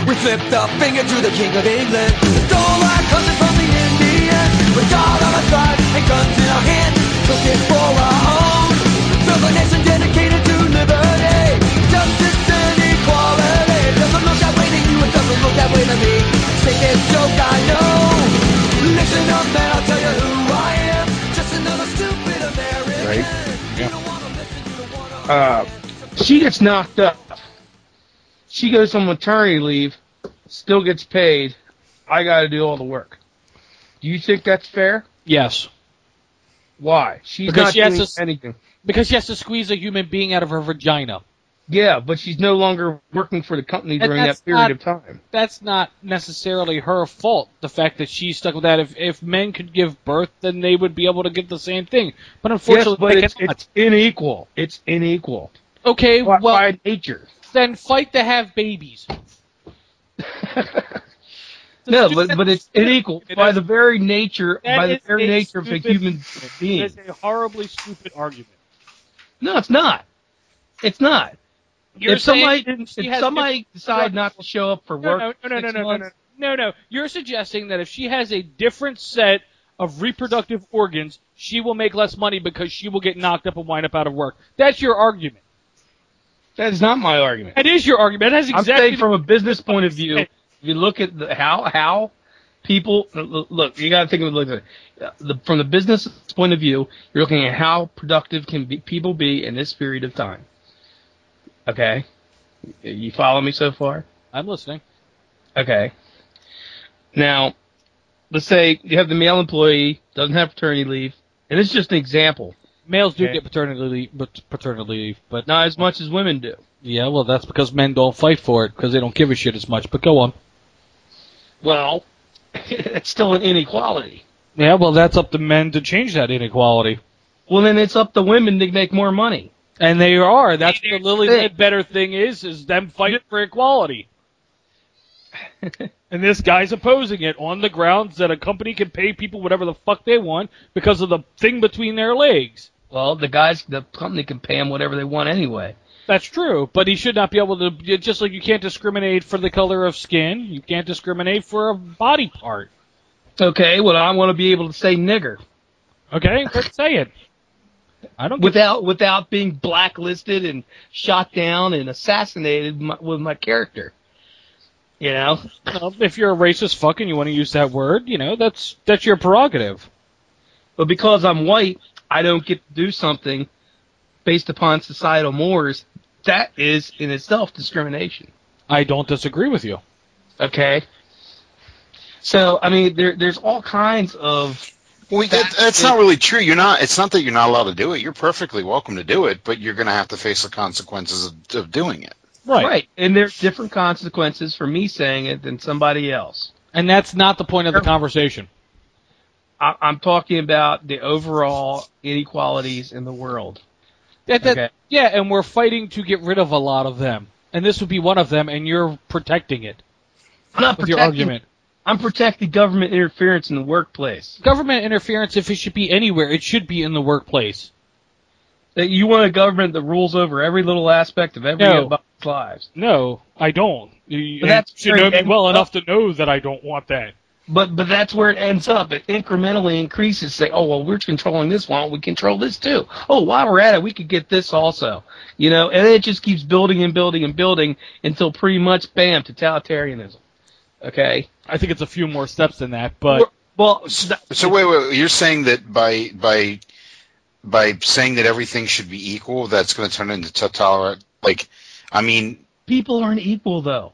We flipped the finger to the King of England. Stole our country from the Indians. With God on our side and guns in our hand, took it for our own. Built a nation dedicated to liberty, justice and equality. It doesn't look that way to you, it doesn't look that way to me. Take this joke, I know. Listen up, man, I'll tell you who I am. Just another stupid American. Right. You don't wanna listen, you don't wanna She gets knocked up. She goes on maternity leave, still gets paid. I got to do all the work. Do you think that's fair? Yes. Why? She's Because not she has doing to, anything. Because she has to squeeze a human being out of her vagina. Yeah, but she's no longer working for the company And during that's that period not- of time. That's not necessarily her fault, the fact that she's stuck with that. If men could give birth, then they would be able to get the same thing. But unfortunately, Yes, but they cannot. it's unequal. It's unequal. Okay, By, well, by nature. then fight to have babies. No, but it's unequal by the very nature of a human That being. is a horribly stupid argument. No, it's not. It's not. You're If somebody saying she has decide different- not to show up for work, No. You're suggesting that if she has a different set of reproductive organs, she will make less money because she will get knocked up and wind up out of work. That's your argument. that is not my argument. That is your argument. That's I'm exactly saying from a business point of view, if you look at how people look, you got to think of it from the business point of view. You're looking at how productive people be in this period of time. Okay, you follow me so far? I'm listening. Okay. Now, let's say you have the male employee doesn't have paternity leave, and it's just an example. Males do Okay. get paternity leave, but Not as much as women do. yeah, well, that's because men don't fight for it because they don't give a shit as much. But go on. Well, it's still an inequality. Yeah, well, that's up to men to change that inequality. Well, then it's up to women to make more money. And they are. That's what the Lily Ledbetter thing is them fighting for equality. And this guy's opposing it on the grounds that a company can pay people whatever the fuck they want because of the thing between their legs. Well, the company can pay them whatever they want anyway. That's true, but he should not be able to, just like you can't discriminate for the color of skin, you can't discriminate for a body part. Okay, well, I want to be able to say nigger. Okay, let's say it. I don't without being blacklisted and shot down and assassinated with my character. You know? Well, if you're a racist fuck and you want to use that word, that's your prerogative. But because I'm white, I don't get to do something based upon societal mores. That is in itself discrimination. I don't disagree with you. Okay? So, I mean, there's all kinds of... Well, that's not really true. It's not that you're not allowed to do it. You're perfectly welcome to do it, but you're going to have to face the consequences of doing it. Right. And there's different consequences for me saying it than somebody else. And that's not the point of the conversation. I'm talking about the overall inequalities in the world. Yeah, and we're fighting to get rid of a lot of them. And this would be one of them, and you're protecting it. I'm not with your argument. I'm protecting government interference in the workplace. Government interference, if it should be anywhere, it should be in the workplace. You want a government that rules over every little aspect of everybody's lives. No, I don't. You should know me well enough to know that I don't want that. But that's where it ends up. It incrementally increases. Say, oh, well, we're controlling this. Why don't we control this too? Oh, while we're at it, we could get this also. And it just keeps building and building and building until pretty much, bam, totalitarianism. Okay? I think it's a few more steps than that, but... Well, so wait, you're saying that by saying that everything should be equal, that's going to turn into tolerant, people aren't equal, though.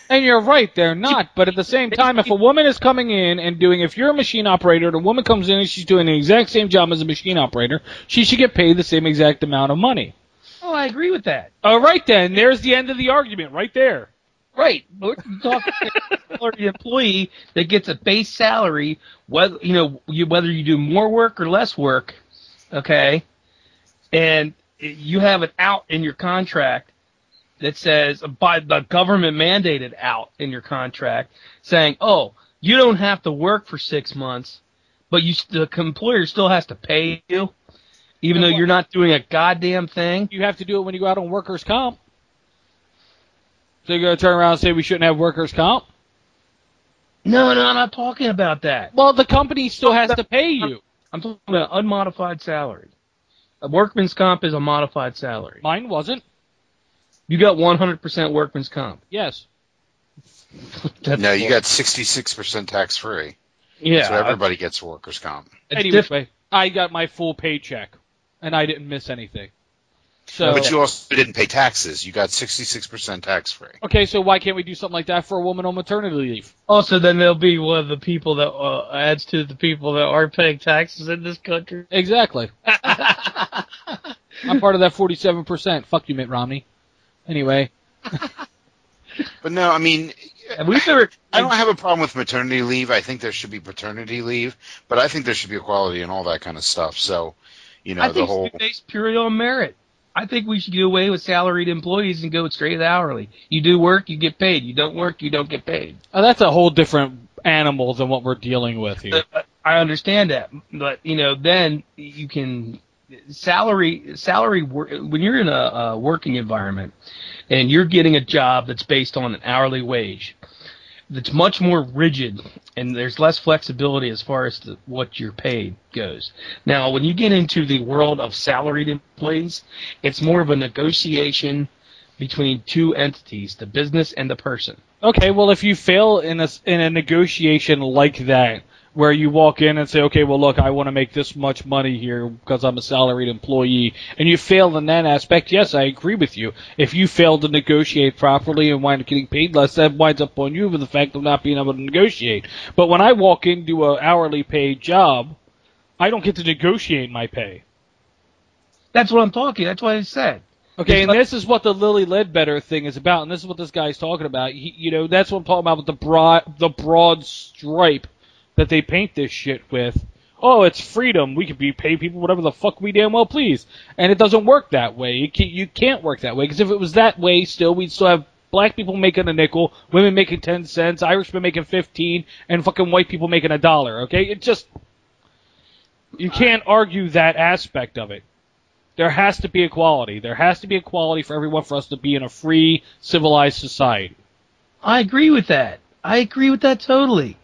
And you're right, they're not. But at the same time, if a woman is coming in and if you're a machine operator, and a woman comes in and she's doing the exact same job as a machine operator, she should get paid the same exact amount of money. Oh, I agree with that. All right, then. There's the end of the argument right there. Right. We're talking about the employee that gets a base salary, whether you do more work or less work, okay, and you have it out in your contract that says, by the government mandated out in your contract, saying, oh, you don't have to work for 6 months, but the employer still has to pay you, even though you're not doing a goddamn thing. You have to do it when you go out on workers' comp. So you're going to turn around and say we shouldn't have workers' comp? No, I'm not talking about that. Well, the company still has to pay you. I'm talking about unmodified salary. A workman's comp is a modified salary. Mine wasn't. You got 100% workman's comp. Yes. No, you got 66% tax-free. Yeah. So everybody gets workers' comp. Anyway, I got my full paycheck, and I didn't miss anything. So, But you also didn't pay taxes. You got 66% tax-free. okay, so why can't we do something like that for a woman on maternity leave? Also, then there'll be one of the people that adds to the people that aren't paying taxes in this country. Exactly. I'm part of that 47%. Fuck you, Mitt Romney. Anyway. But no, I mean, I don't have a problem with maternity leave. I think there should be paternity leave, but I think there should be equality and all that kind of stuff. So, I think it should be based purely on merit. I think we should do away with salaried employees and go straight to hourly. You do work, you get paid. You don't work, you don't get paid. Oh, that's a whole different animal than what we're dealing with here. I understand that, but then you can salary when you're in a working environment and you're getting a job that's based on an hourly wage. That's much more rigid, and there's less flexibility as far as what you're paid goes. Now, when you get into the world of salaried employees, it's more of a negotiation between two entities, the business and the person. Okay, well, if you fail in a negotiation like that, where you walk in and say, okay, well, look, I want to make this much money here because I'm a salaried employee, and you fail in that aspect, yes, I agree with you. If you fail to negotiate properly and wind up getting paid less, that winds up on you for the fact of not being able to negotiate. But when I walk into an hourly paid job, I don't get to negotiate my pay. That's what I'm talking. That's what I said. Okay, and this is what the Lily Ledbetter thing is about, and this is what this guy's talking about. That's what I'm talking about with the broad stripe that they paint this shit with. Oh, it's freedom. We can pay people whatever the fuck we damn well please. And it doesn't work that way. You can't work that way. Because if it was that way, we'd still have black people making a nickel, women making 10 cents, Irishmen making 15, and fucking white people making $1. Okay? You can't argue that aspect of it. There has to be equality. There has to be equality for everyone for us to be in a free, civilized society. I agree with that. I agree with that totally.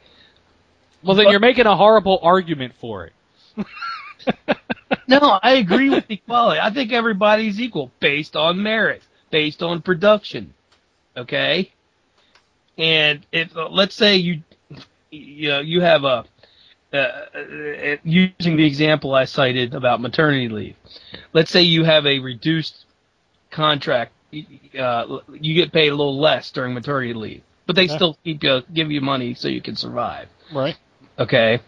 Well, then you're making a horrible argument for it. No, I agree with equality. I think everybody's equal based on merit, based on production. Okay? And if let's say you have a using the example I cited about maternity leave. Let's say you have a reduced contract. You get paid a little less during maternity leave, but they still give you money so you can survive. Right. Okay.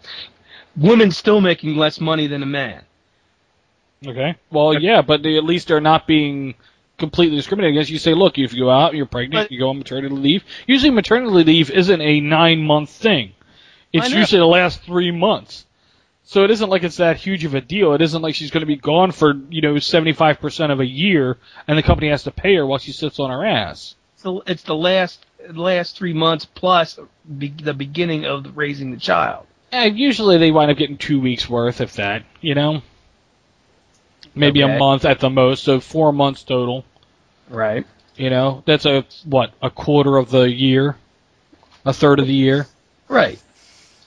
Women still making less money than a man. Okay. Well, yeah, but at least they're not being completely discriminated against. You say, look, if you go out, you're pregnant, you go on maternity leave. Usually maternity leave isn't a 9-month thing. It's usually the last 3 months. So it isn't like it's that huge of a deal. It isn't like she's going to be gone for, 75% of a year, and the company has to pay her while she sits on her ass. So it's the last 3 months plus the beginning of raising the child. And usually they wind up getting 2 weeks worth, if that, Maybe a month at the most, so 4 months total. Right. That's a quarter of the year? A third of the year? Right.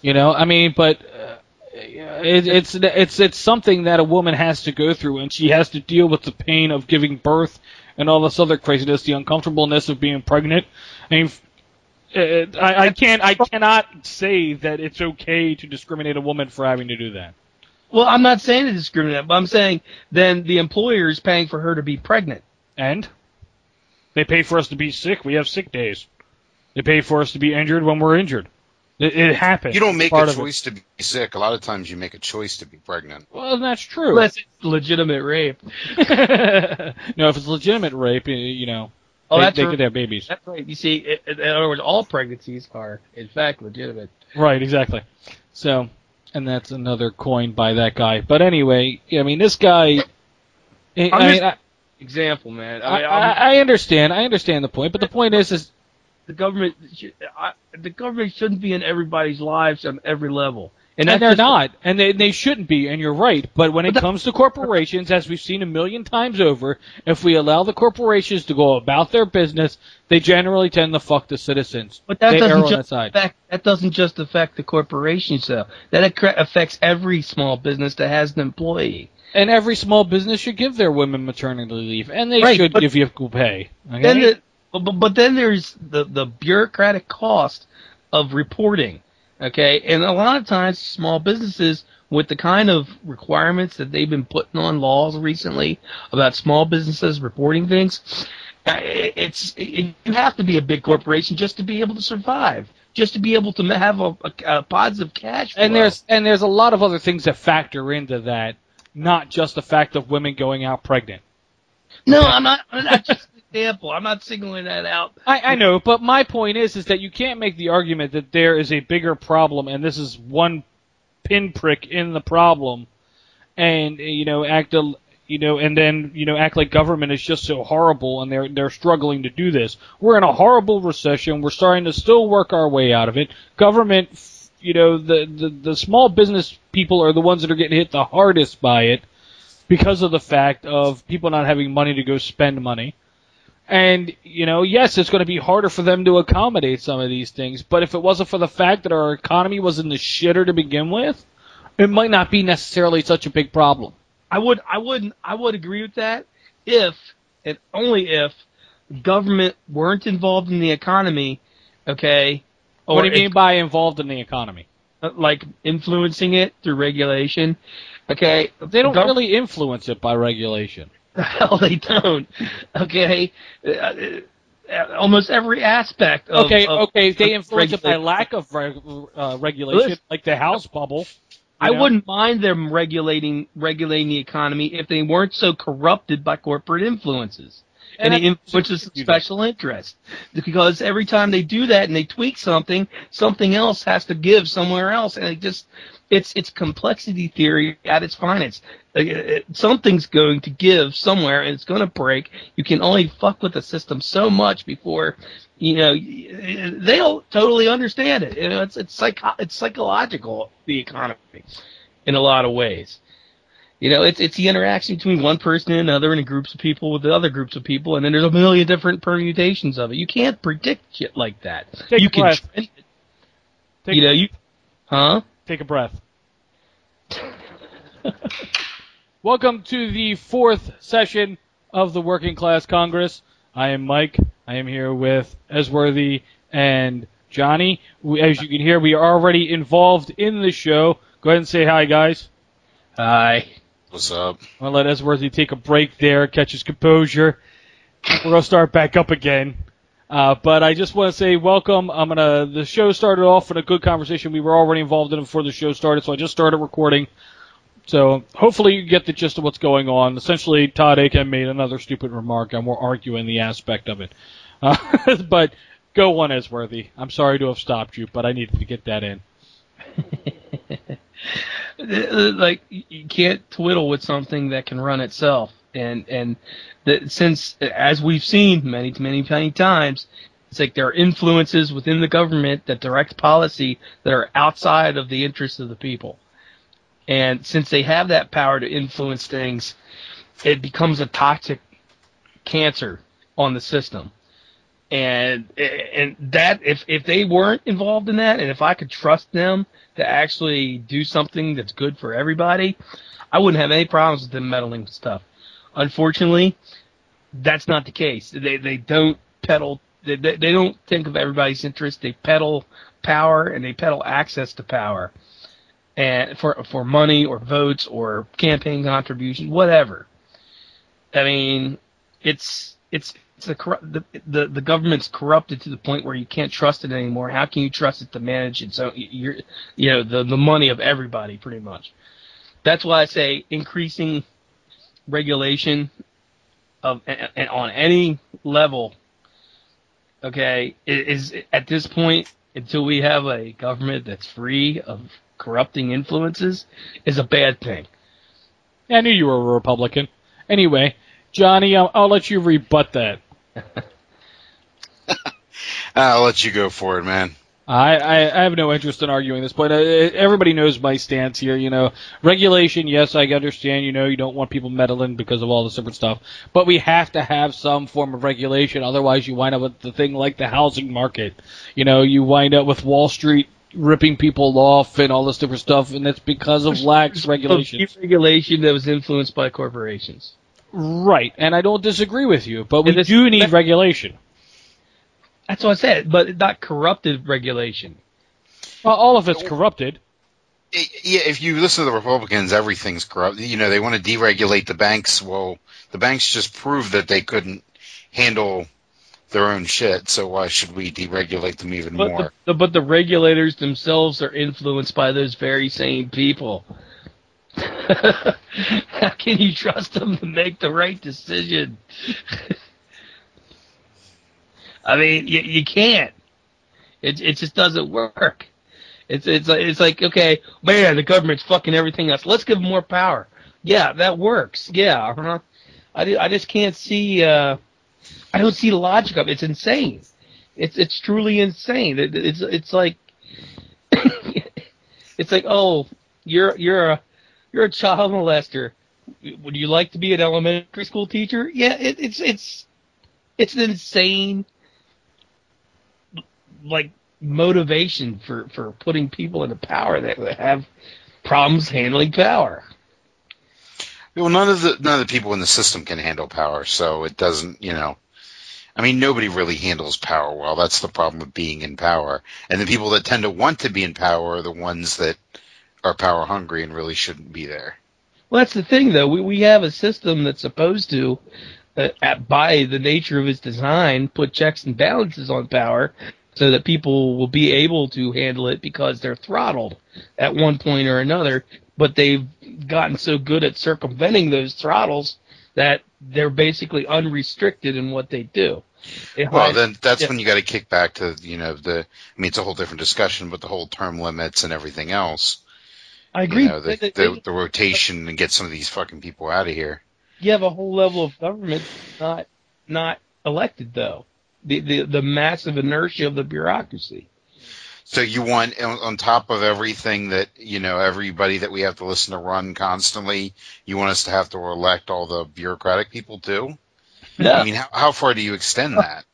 But it's something that a woman has to go through, and she has to deal with the pain of giving birth and all this other craziness, the uncomfortableness of being pregnant. I cannot say that it's okay to discriminate a woman for having to do that. Well, I'm not saying to discriminate, but I'm saying then the employer is paying for her to be pregnant. And? They pay for us to be sick. We have sick days. They pay for us to be injured when we're injured. It happens. You don't make a choice to be sick. A lot of times you make a choice to be pregnant. Well, that's true. Unless it's legitimate rape. No, if it's legitimate rape, they could have babies. That's right. You see, in other words, all pregnancies are, in fact, legitimate. Right, exactly. So, and that's another coin by that guy. But anyway, this guy... example, man. I understand. I understand the point, but the point is the government shouldn't be in everybody's lives on every level. And that's they're just- not, and they shouldn't be, and you're right. But when it comes to corporations, as we've seen a million times over, if we allow the corporations to go about their business, they generally tend to fuck the citizens. But that they err doesn't on just that side. affect the corporations, though. That affects every small business that has an employee. And every small business should give their women maternity leave, and they Right, should but- give you equal pay. Okay? Then but then there's the bureaucratic cost of reporting. Okay, and a lot of times small businesses, with the kind of requirements that they've been putting on laws recently about small businesses reporting things, you have to be a big corporation just to be able to survive, just to be able to have a positive cash flow. And there's a lot of other things that factor into that, not just the fact of women going out pregnant. No, I'm not. That's just an example. I'm not singling that out. I know, but my point is that you can't make the argument that there is a bigger problem, and this is one pinprick in the problem, and act like government is just so horrible, and they're struggling to do this. We're in a horrible recession. We're starting to still work our way out of it. Government, the small business people are the ones that are getting hit the hardest by it, because of the fact of people not having money to go spend money. And, yes, it's going to be harder for them to accommodate some of these things, but if it wasn't for the fact that our economy was in the shitter to begin with, it might not be necessarily such a big problem. I would agree with that if, and only if, government weren't involved in the economy, okay? What do you mean by involved in the economy? Like influencing it through regulation, okay? They don't really influence it by regulation. Hell, they don't. Okay, almost every aspect of Okay. They of influence it by regulation. lack of regulation, Listen, like the house bubble. I wouldn't mind them regulating the economy if they weren't so corrupted by corporate influences and the influences of special interest. Because every time they do that and they tweak something else has to give somewhere else, and it's complexity theory at its finest. Something's going to give somewhere, and it's going to break. You can only fuck with the system so much before, they'll totally understand it. It's psychological, the economy, in a lot of ways. It's the interaction between one person and another, and groups of people with the other groups of people, and then there's a million different permutations of it. You can't predict shit like that. Take you a can breath. train it. Huh? Take a breath. Welcome to the fourth session of the Working Class Congress. I am Mike. I am here with Esworthy and Johnny. As you can hear, we are already involved in the show. Go ahead and say hi, guys. Hi. What's up? I'll let Esworthy take a break there, catch his composure. We're going to start back up again. But I just want to say welcome. The show started off in a good conversation. We were already involved in it before the show started, so I just started recording. So hopefully you get the gist of what's going on. Essentially, Todd Akin made another stupid remark, and we're arguing the aspect of it. But go on, Esworthy. I'm sorry to have stopped you, but I needed to get that in. Like, you can't twiddle with something that can run itself. And since, as we've seen many, many, many times, it's like there are influences within the government that direct policy that are outside of the interests of the people. And since they have that power to influence things, it becomes a toxic cancer on the system. And that, if they weren't involved in that, and if I could trust them to actually do something that's good for everybody, I wouldn't have any problems with them meddling with stuff. Unfortunately, that's not the case. They don't peddle. They don't think of everybody's interest. They peddle power, and they peddle access to power, and for money or votes or campaign contributions, whatever. I mean, the government's corrupted to the point where you can't trust it anymore. How can you trust it to manage its own, the money of everybody, pretty much? That's why I say increasing regulation on any level, okay, is at this point, until we have a government that's free of corrupting influences, is a bad thing. I knew you were a Republican. Anyway, Johnny, I'll let you rebut that. I'll let you go for it, man. I have no interest in arguing this point. Everybody knows my stance here. Regulation. Yes, I understand. You don't want people meddling because of all this different stuff, but we have to have some form of regulation. Otherwise, you wind up with the thing like the housing market. You wind up with Wall Street ripping people off and all this different stuff, and it's because of lax regulations. Regulation that was influenced by corporations. Right, and I don't disagree with you, but we do need regulation. That's what I said, but not corrupted regulation. Well, all of it's corrupted. Yeah, if you listen to the Republicans, everything's corrupt. They want to deregulate the banks. Well, the banks just proved that they couldn't handle their own shit, so why should we deregulate them even more? But the regulators themselves are influenced by those very same people. How can you trust them to make the right decision? I mean, you can't. It just doesn't work. It's like, okay, man, the government's fucking everything else. Let's give them more power. Yeah, that works. Yeah, I just can't see. I don't see the logic of it. It's insane. It's truly insane. It's like it's like, oh, you're a child molester. Would you like to be an elementary school teacher? Yeah, it's an insane like motivation for putting people into power that have problems handling power. Well, none of the people in the system can handle power, so it doesn't. I mean, nobody really handles power well. That's the problem with being in power. And the people that tend to want to be in power are the ones that are power hungry and really shouldn't be there. Well, that's the thing, though. We have a system that's supposed to, by the nature of its design, put checks and balances on power so that people will be able to handle it because they're throttled at one point or another. But they've gotten so good at circumventing those throttles that they're basically unrestricted in what they do. Well, then that's when you got to kick back to, it's a whole different discussion, but the whole term limits and everything else. I agree. The rotation and get some of these fucking people out of here. You have a whole level of government not elected, though. The massive inertia of the bureaucracy. So you want, on top of everything that, everybody that we have to listen to run constantly, you want us to have to elect all the bureaucratic people too? No. I mean, how far do you extend that?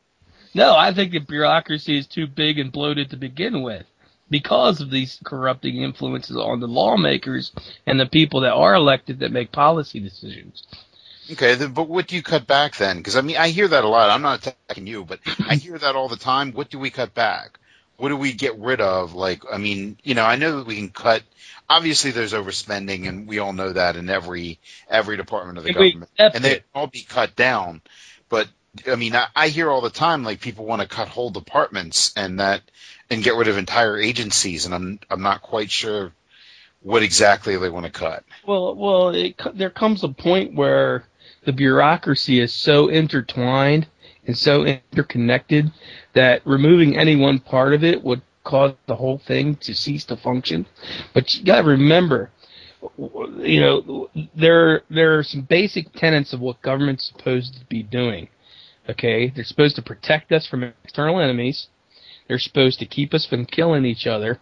No, I think the bureaucracy is too big and bloated to begin with because of these corrupting influences on the lawmakers and the people that are elected that make policy decisions. Okay, but what do you cut back then? Because, I hear that a lot. I'm not attacking you, but I hear that all the time. What do we cut back? What do we get rid of? I know that we can cut. Obviously, there's overspending, and we all know that in every department of the government. And they all be cut down. But, I hear all the time, people want to cut whole departments and get rid of entire agencies, and I'm not quite sure what exactly they want to cut. Well, there comes a point where the bureaucracy is so intertwined and so interconnected that removing any one part of it would cause the whole thing to cease to function. But you got to remember, there are some basic tenets of what government's supposed to be doing. Okay, they're supposed to protect us from external enemies. They're supposed to keep us from killing each other.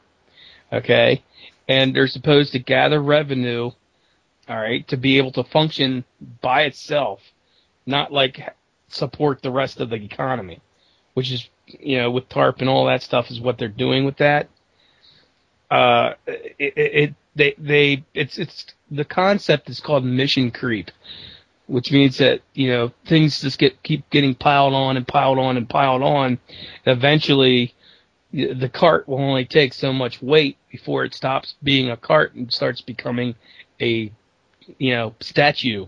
Okay, and they're supposed to gather revenue. All right, to be able to function by itself, not support the rest of the economy, which is, with TARP and all that stuff is what they're doing with that. It's the concept is called mission creep, which means that, things just keep getting piled on and piled on and piled on. Eventually, the cart will only take so much weight before it stops being a cart and starts becoming a, statue.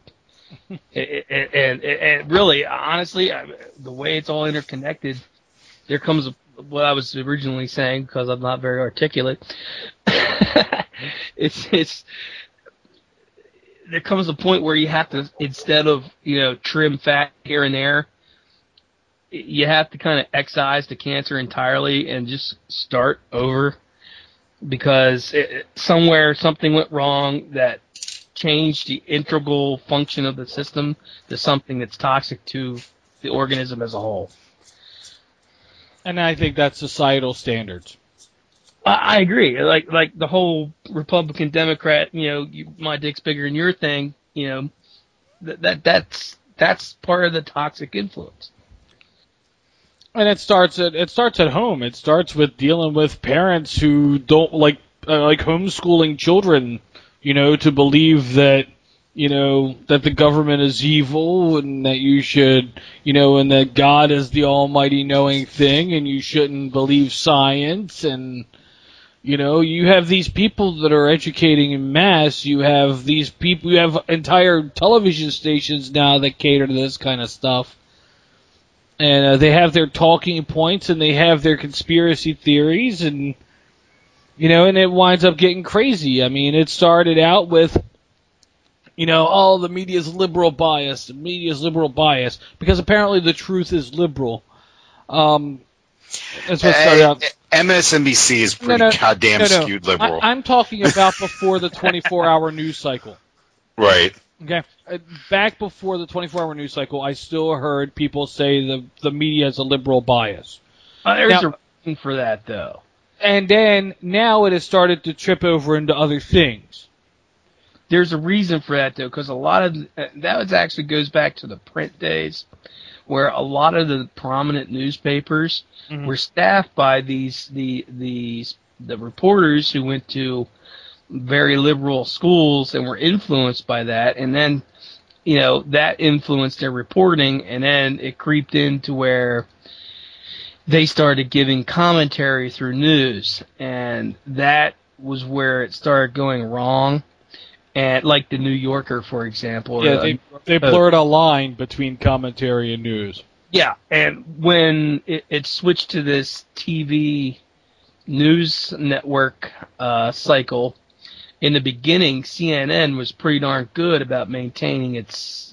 and really, honestly, the way it's all interconnected, there comes what I was originally saying, because I'm not very articulate. It's there comes a point where you have to, instead of trim fat here and there, you have to kind of excise the cancer entirely and just start over, because somewhere something went wrong that changed the integral function of the system to something that's toxic to the organism as a whole. And I think that's societal standards. I agree. Like the whole Republican Democrat, my dick's bigger than your thing. That's part of the toxic influence. And it starts at home. It starts with dealing with parents who don't like homeschooling children, to believe that that the government is evil and that you should, and that God is the almighty knowing thing and you shouldn't believe science. And you have these people that are educating en masse. You have these people. You have entire television stations now that cater to this kind of stuff. And they have their talking points and they have their conspiracy theories, and and it winds up getting crazy. I mean, it started out with, the media's liberal bias. The media's liberal bias because apparently the truth is liberal. That's what started out. MSNBC is pretty goddamn skewed liberal. I'm talking about before the 24-hour news cycle. Right. Okay. Back before the 24-hour news cycle, I still heard people say the media has a liberal bias. There's a reason for that, though. And then now it has started to trip over into other things. There's a reason for that, though, because a lot of that actually goes back to the print days, where a lot of the prominent newspapers were staffed by the reporters who went to very liberal schools and were influenced by that, and then that influenced their reporting, and then it creeped into where they started giving commentary through news, and that was where it started going wrong. And like the New Yorker, for example. Yeah, they blurred a line between commentary and news. Yeah, and when it switched to this TV news network cycle, in the beginning, CNN was pretty darn good about maintaining its,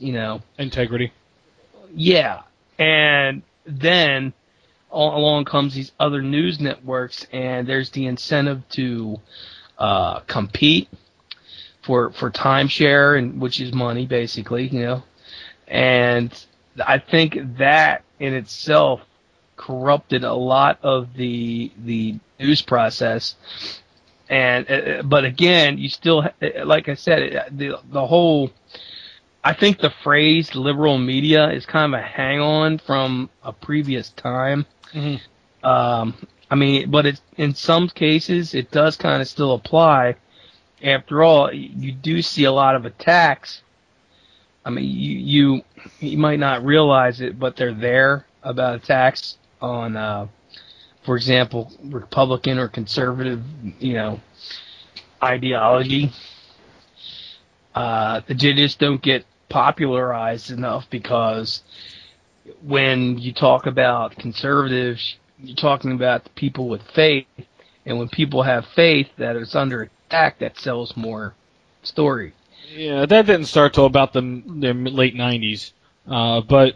integrity. Yeah, and then along comes these other news networks, and there's the incentive to compete for timeshare, and which is money, basically, and I think that in itself corrupted a lot of the news process. And but again, you still, like I said, the whole. I think the phrase "liberal media" is kind of a hang-on from a previous time. I mean, but it's in some cases it does kind of still apply. After all, you do see a lot of attacks. I mean, you might not realize it, but they're there about attacks on, for example, Republican or conservative, ideology. They just don't get popularized enough because when you talk about conservatives, you're talking about the people with faith, and when people have faith that it's under attack, that sells more story. Yeah, that didn't start till about the late 90s, but...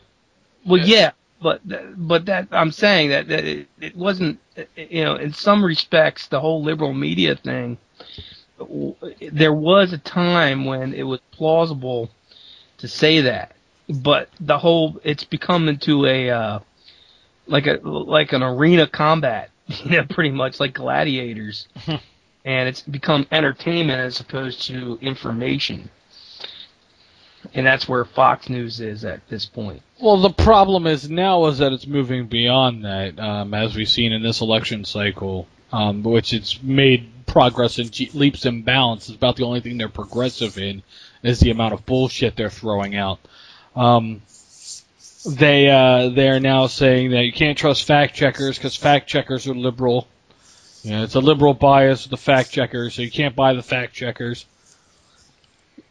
Well, yeah, but that I'm saying that it wasn't, in some respects, the whole liberal media thing, there was a time when it was plausible to say that, but it's become into a like an arena combat, pretty much like gladiators, and it's become entertainment as opposed to information, and that's where Fox News is at this point. Well, the problem is that it's moving beyond that, as we've seen in this election cycle, which it's made progress in leaps and bounds. It's about the only thing they're progressive in is the amount of bullshit they're throwing out. They're now saying that you can't trust fact checkers because fact checkers are liberal. It's a liberal bias with the fact checkers, so you can't buy the fact checkers.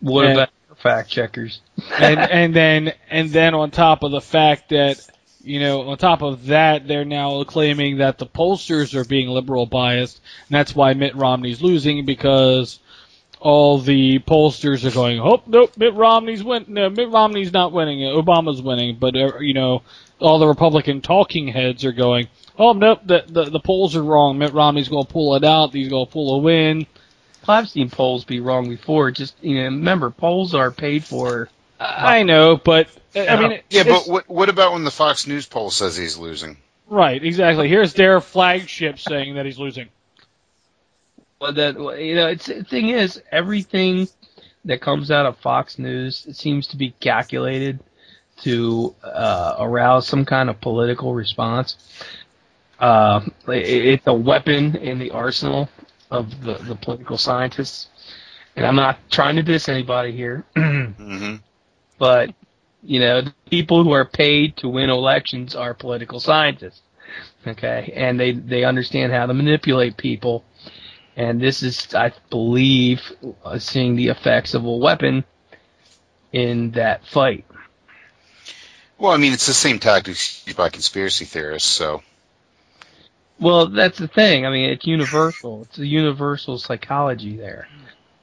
What about fact checkers? and then on top of the fact that, on top of that, they're now claiming that the pollsters are being liberal biased, and that's why Mitt Romney's losing, because all the pollsters are going, oh, nope, Mitt Romney's not winning, Obama's winning, but, all the Republican talking heads are going, oh, nope, the polls are wrong, Mitt Romney's going to pull it out, he's going to pull a win. Well, I've seen polls be wrong before. Just remember, polls are paid for. I know, but I mean, yeah. But what about when the Fox News poll says he's losing? Right, exactly. Here's their flagship saying that he's losing. Well, that it's the thing is everything that comes out of Fox News seems to be calculated to arouse some kind of political response. It's a weapon in the arsenal of the political scientists. And I'm not trying to diss anybody here, Mm-hmm. but the people who are paid to win elections are political scientists. Okay, and they understand how to manipulate people. And this is, I believe, seeing the effects of a weapon in that fight. Well, I mean, it's the same tactics used by conspiracy theorists, so. Well, that's the thing. I mean, it's universal. It's a universal psychology there.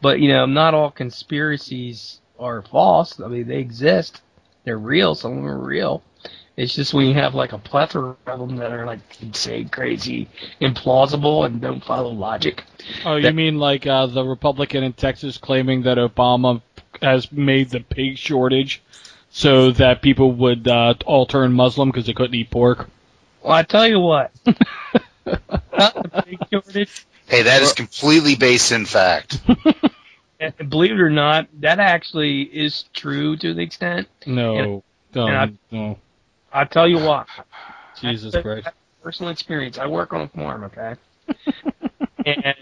But, not all conspiracies are false. I mean, they exist. They're real. Some of them are real. It's just when you have, like, a plethora of them that are, like, insane, crazy, implausible, and don't follow logic. Oh, you mean like the Republican in Texas claiming that Obama has made the pig shortage so that people would all turn Muslim because they couldn't eat pork? Well, I tell you what. The pig shortage. Hey, that is completely based in fact. And believe it or not, that actually is true to the extent. No. No. I'll tell you what. Jesus Christ. Personal experience. I work on a farm, okay? And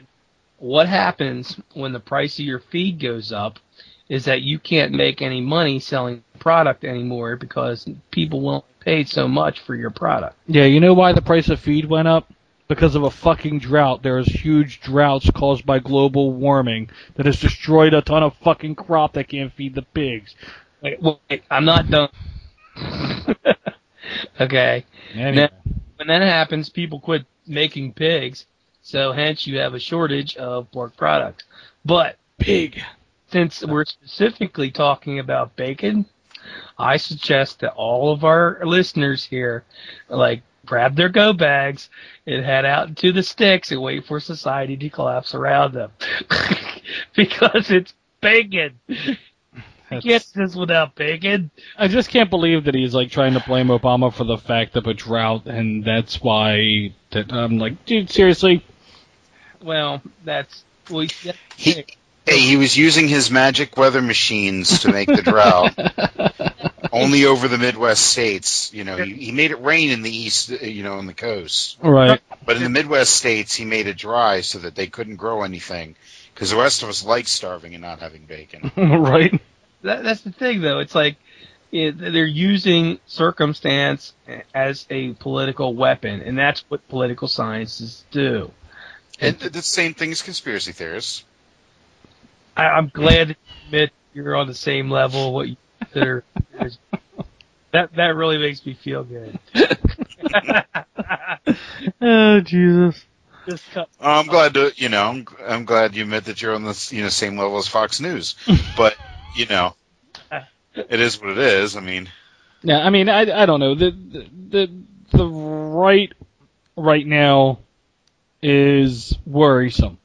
what happens when the price of your feed goes up is that you can't make any money selling product anymore because people won't pay so much for your product. Yeah, you know why the price of feed went up? Because of a fucking drought. There's huge droughts caused by global warming that has destroyed a ton of fucking crop that can't feed the pigs. Wait, I'm not done. Okay. Anyway. Now, when that happens, people quit making pigs, so hence you have a shortage of pork products. But Pig. Since we're specifically talking about bacon, I suggest that all of our listeners here, grab their go bags and head out into the sticks and wait for society to collapse around them. Because it's bacon. You can't do this without bacon. I just can't believe that he's trying to blame Obama for the fact of a drought, and that's why that I'm like, dude, seriously? Well, He was using his magic weather machines to make the drought. Only over the Midwest states, he made it rain in the east, on the coast. Right. But in the Midwest states, he made it dry so that they couldn't grow anything, because the rest of us like starving and not having bacon. Right. That's the thing, though. It's like they're using circumstance as a political weapon, and that's what political scientists do. And the same thing as conspiracy theorists. I'm glad that you admit you're on the same level. What you consider that really makes me feel good. Oh Jesus! I'm glad to I'm glad you admit that you're on the same level as Fox News, but it is what it is. I mean, yeah, I mean, I don't know. The right now is worrisome.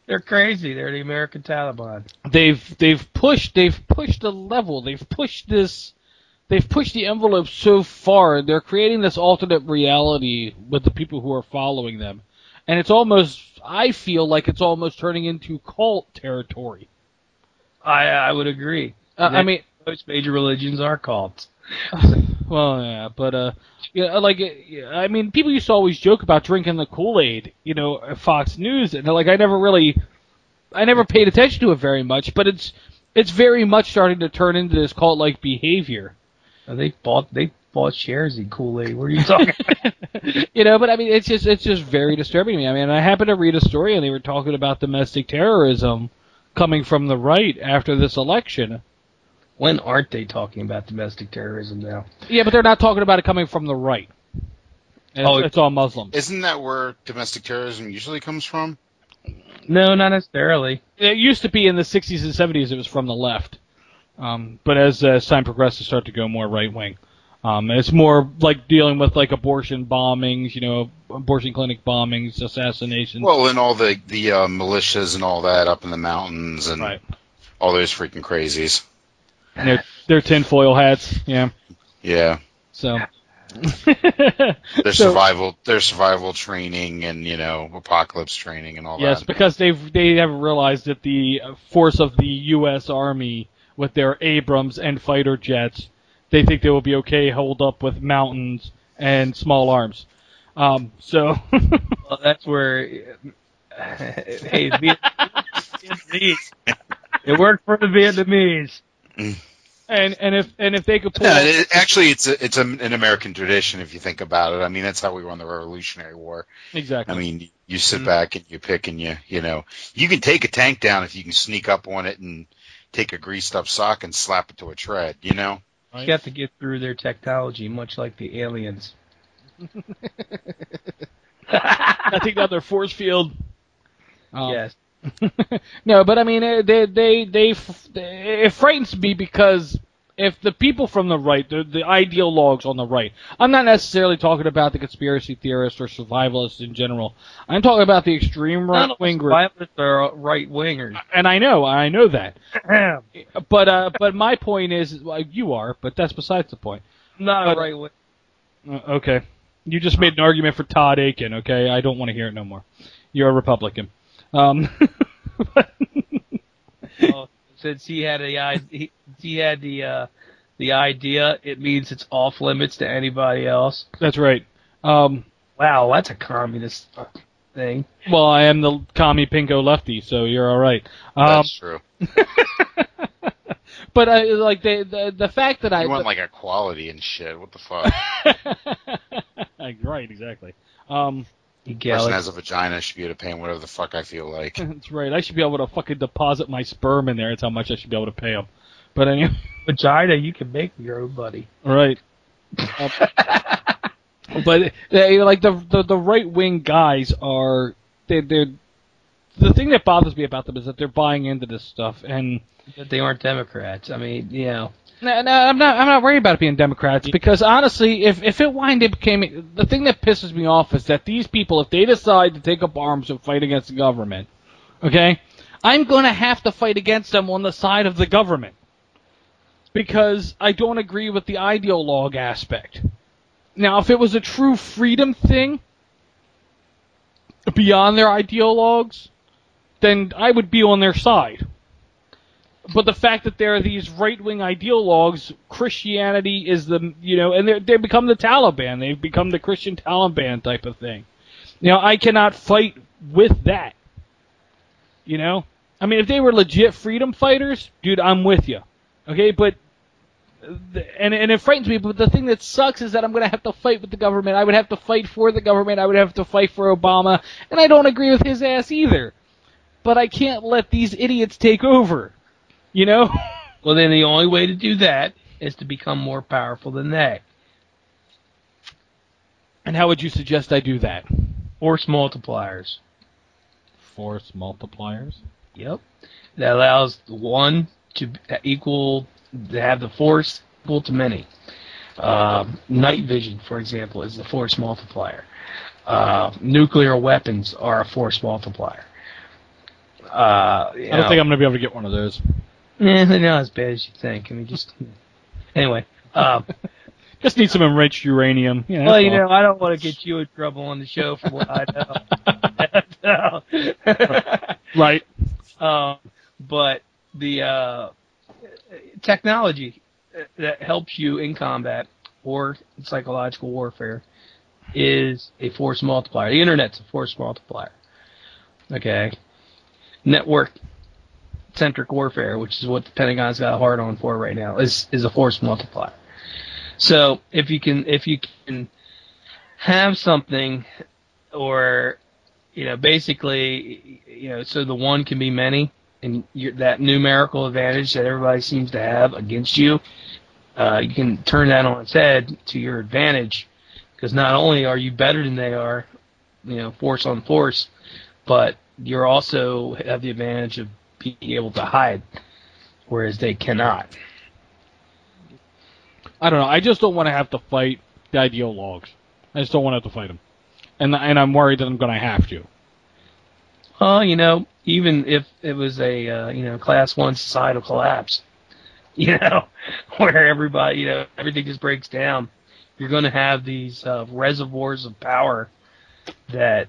They're crazy. They're the American Taliban. They've pushed a level. They've pushed the envelope so far. They're creating this alternate reality with the people who are following them, and it's almost. I feel like it's almost turning into cult territory. I would agree. I mean, most major religions are cults. Well, yeah, but I mean, people used to always joke about drinking the Kool-Aid, at Fox News, and I never paid attention to it very much, but it's very much starting to turn into this cult-like behavior. They bought shares in Kool-Aid. What are you talking about? But I mean, it's just very disturbing to me. I mean, I happened to read a story, and they were talking about domestic terrorism coming from the right after this election. When aren't they talking about domestic terrorism now? Yeah, but they're not talking about it coming from the right. It's all Muslims. Isn't that where domestic terrorism usually comes from? No, not necessarily. It used to be in the 60s and 70s it was from the left. But as time progressed, it started to go more right-wing. It's more like dealing with abortion bombings, abortion clinic bombings, assassinations. Well, and all the militias and all that up in the mountains and right. All those freaking crazies. They're tinfoil hats, yeah. Yeah. So, Their survival training and apocalypse training and all Yes, that. because they haven't realized that the force of the U.S. Army with their Abrams and fighter jets, they think they will be okay holed up with mountains and small arms. So Well, that's where. Hey, Vietnamese. It worked for the Vietnamese. and if they could pull No, off, actually, it's an American tradition if you think about it. I mean, that's how we won the Revolutionary War. exactly. I mean, you sit back and you pick and you can take a tank down if you can sneak up on it and take a greased up sock and slap it to a tread. You have to get through their technology, much like the aliens. I think out their force field. Yes. No, but I mean, it frightens me because if the people from the right, the ideologues on the right, I'm not necessarily talking about the conspiracy theorists or survivalists in general. I'm talking about the extreme right-wing group. Survivalists are right-wingers. And I know that. But my point is, well, you are, but that's besides the point. I'm not a right-winger. Okay. You just made an argument for Todd Akin, okay? I don't want to hear it no more. You're a Republican. Well, since he had the idea, it means it's off limits to anybody else. That's right. Wow, that's a communist thing. Well, I am the commie pinko lefty, so you're all right. That's true. But like the fact that You want like equality and shit. What the fuck? Right, exactly. Person has a vagina should be able to pay him whatever the fuck I feel like. That's right. I should be able to fucking deposit my sperm in there. That's how much I should be able to pay him. But anyway, vagina, you can make your own, buddy. Right. But like the right wing guys are they're the thing that bothers me about them is that they're buying into this stuff and that they aren't Democrats. I mean, No, I'm not worried about it being Democrats because honestly, if it wind up becoming the thing that pisses me off is that these people, if they decide to take up arms and fight against the government, okay, I'm going to have to fight against them on the side of the government because I don't agree with the ideologue aspect. Now, if it was a true freedom thing beyond their ideologues, then I would be on their side. But the fact that there are these right-wing ideologues, Christianity is and they become the Taliban. They've become the Christian Taliban type of thing. I cannot fight with that. I mean, if they were legit freedom fighters, dude, I'm with you. Okay, but and it frightens me. But the thing that sucks is that I'm going to have to fight with the government. I would have to fight for the government. I would have to fight for Obama, and I don't agree with his ass either. But I can't let these idiots take over. Well, then the only way to do that is to become more powerful than they. And how would you suggest I do that? Force multipliers. Force multipliers? Yep. That allows one to have the force equal to many. Night vision, for example, is the force multiplier. Nuclear weapons are a force multiplier. I don't think I'm going to be able to get one of those. They're not as bad as you think. I mean, anyway. Just need some enriched uranium. Well, I don't want to get you in trouble on the show for what I know. Right. But the technology that helps you in combat or psychological warfare is a force multiplier. The Internet's a force multiplier. Okay? Network-centric warfare, which is what the Pentagon's got a hard on for right now, is a force multiplier. So if you can have something, or basically, so the one can be many, and that numerical advantage that everybody seems to have against you, you can turn that on its head to your advantage, because not only are you better than they are, force on force, but you also have the advantage of being able to hide, whereas they cannot. I don't know. I just don't want to have to fight the ideologues. I just don't want to have to fight them. And I'm worried that I'm going to have to. Well, even if it was a, class 1 societal collapse, where everybody, everything just breaks down, you're going to have these reservoirs of power that,